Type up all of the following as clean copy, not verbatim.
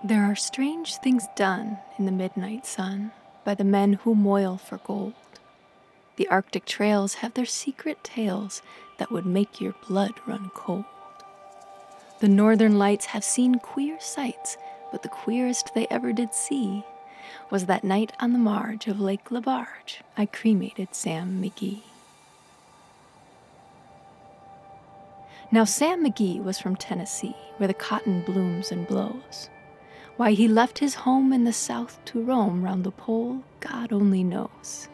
There are strange things done in the midnight sun by the men who moil for gold. The Arctic trails have their secret tales that would make your blood run cold. The northern lights have seen queer sights, but the queerest they ever did see was that night on the marge of Lake Laberge I cremated Sam McGee. Now Sam McGee was from Tennessee, where the cotton blooms and blows. Why he left his home in the south to roam round the pole, God only knows.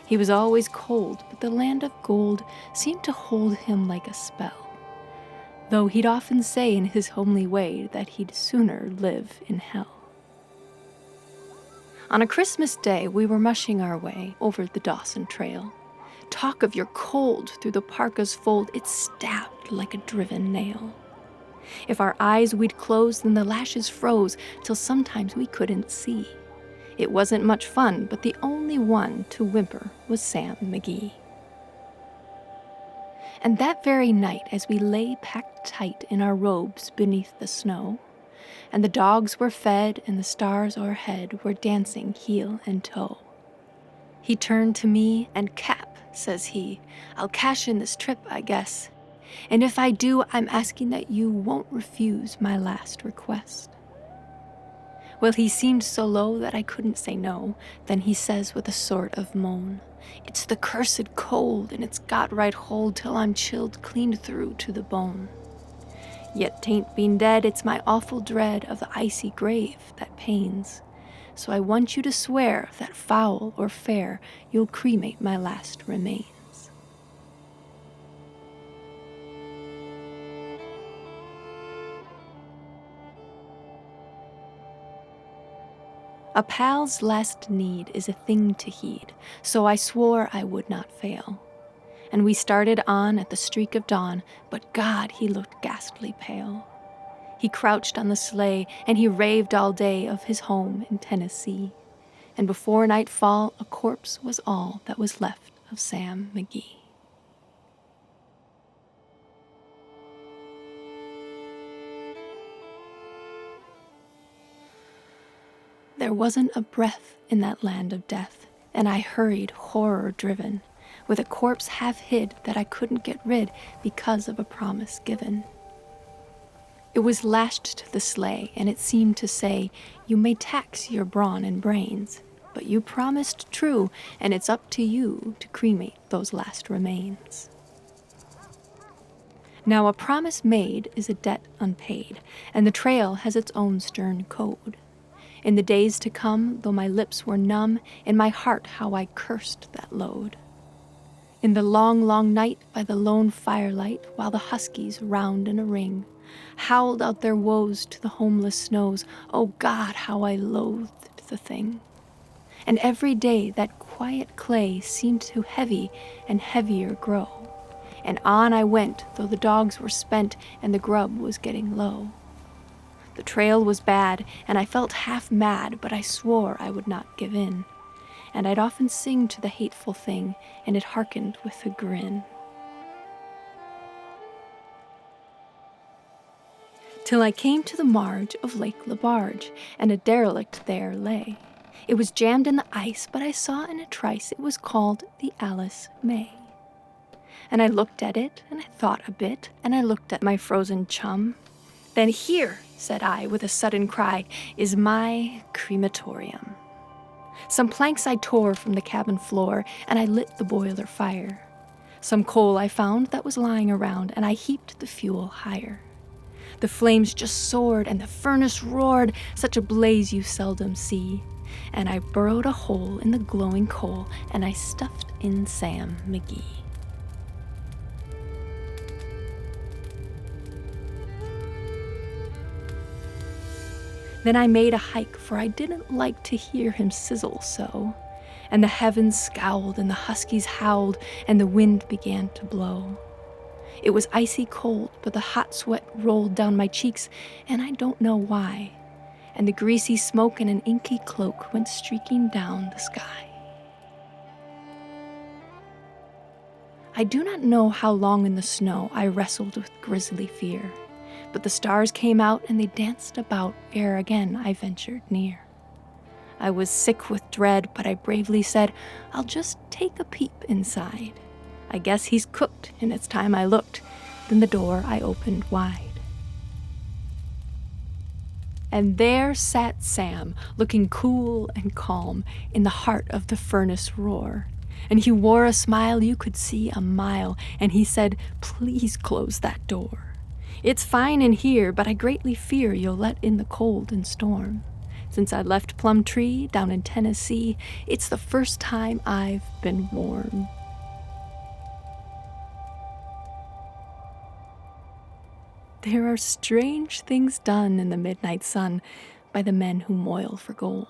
He was always cold, but the land of gold seemed to hold him like a spell, though he'd often say in his homely way that he'd sooner live in hell. On a Christmas day, we were mushing our way over the Dawson Trail. Talk of your cold through the parka's fold, it stabbed like a driven nail. If our eyes we'd close, then the lashes froze till sometimes we couldn't see. It wasn't much fun, but the only one to whimper was Sam McGee. And that very night, as we lay packed tight in our robes beneath the snow, and the dogs were fed and the stars o'erhead were dancing heel and toe, he turned to me and, "Cap," says he, "I'll cash in this trip, I guess. And if I do, I'm asking that you won't refuse my last request." Well, he seemed so low that I couldn't say no. Then he says with a sort of moan, "It's the cursed cold, and it's got right hold till I'm chilled clean through to the bone. Yet 'tain't been dead, it's my awful dread of the icy grave that pains. So I want you to swear that foul or fair, you'll cremate my last remains." A pal's last need is a thing to heed, so I swore I would not fail. And we started on at the streak of dawn, but God, he looked ghastly pale. He crouched on the sleigh, and he raved all day of his home in Tennessee. And before nightfall, a corpse was all that was left of Sam McGee. There wasn't a breath in that land of death, and I hurried horror-driven, with a corpse half hid that I couldn't get rid because of a promise given. It was lashed to the sleigh, and it seemed to say, "You may tax your brawn and brains, but you promised true, and it's up to you to cremate those last remains." Now a promise made is a debt unpaid, and the trail has its own stern code. In the days to come, though my lips were numb, in my heart how I cursed that load. In the long, long night by the lone firelight, while the huskies, round in a ring, howled out their woes to the homeless snows, oh God, how I loathed the thing. And every day that quiet clay seemed to heavy and heavier grow, and on I went, though the dogs were spent and the grub was getting low. The trail was bad, and I felt half mad, but I swore I would not give in. And I'd often sing to the hateful thing, and it hearkened with a grin. Till I came to the marge of Lake Laberge, and a derelict there lay. It was jammed in the ice, but I saw in a trice it was called the Alice May. And I looked at it, and I thought a bit, and I looked at my frozen chum. Then "Here," said I with a sudden cry, "is my crematorium." Some planks I tore from the cabin floor, and I lit the boiler fire. Some coal I found that was lying around, and I heaped the fuel higher. The flames just soared, and the furnace roared, such a blaze you seldom see. And I burrowed a hole in the glowing coal, and I stuffed in Sam McGee. Then I made a hike, for I didn't like to hear him sizzle so. And the heavens scowled, and the huskies howled, and the wind began to blow. It was icy cold, but the hot sweat rolled down my cheeks, and I don't know why. And the greasy smoke in an inky cloak went streaking down the sky. I do not know how long in the snow I wrestled with grisly fear, but the stars came out and they danced about ere again I ventured near. I was sick with dread, but I bravely said, I'll just take a peep inside. I guess he's cooked, and it's time I looked. Then the door I opened wide. And there sat Sam, looking cool and calm, in the heart of the furnace roar. And he wore a smile you could see a mile, and he said, please close that door. It's fine in here, but I greatly fear you'll let in the cold and storm. Since I left Plum Tree down in Tennessee, it's the first time I've been warm. There are strange things done in the midnight sun by the men who moil for gold.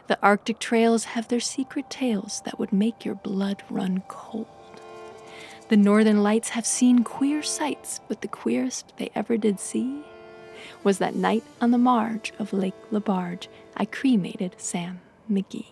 The Arctic trails have their secret tales that would make your blood run cold. The Northern Lights have seen queer sights, but the queerest they ever did see was that night on the marge of Lake Laberge I cremated Sam McGee.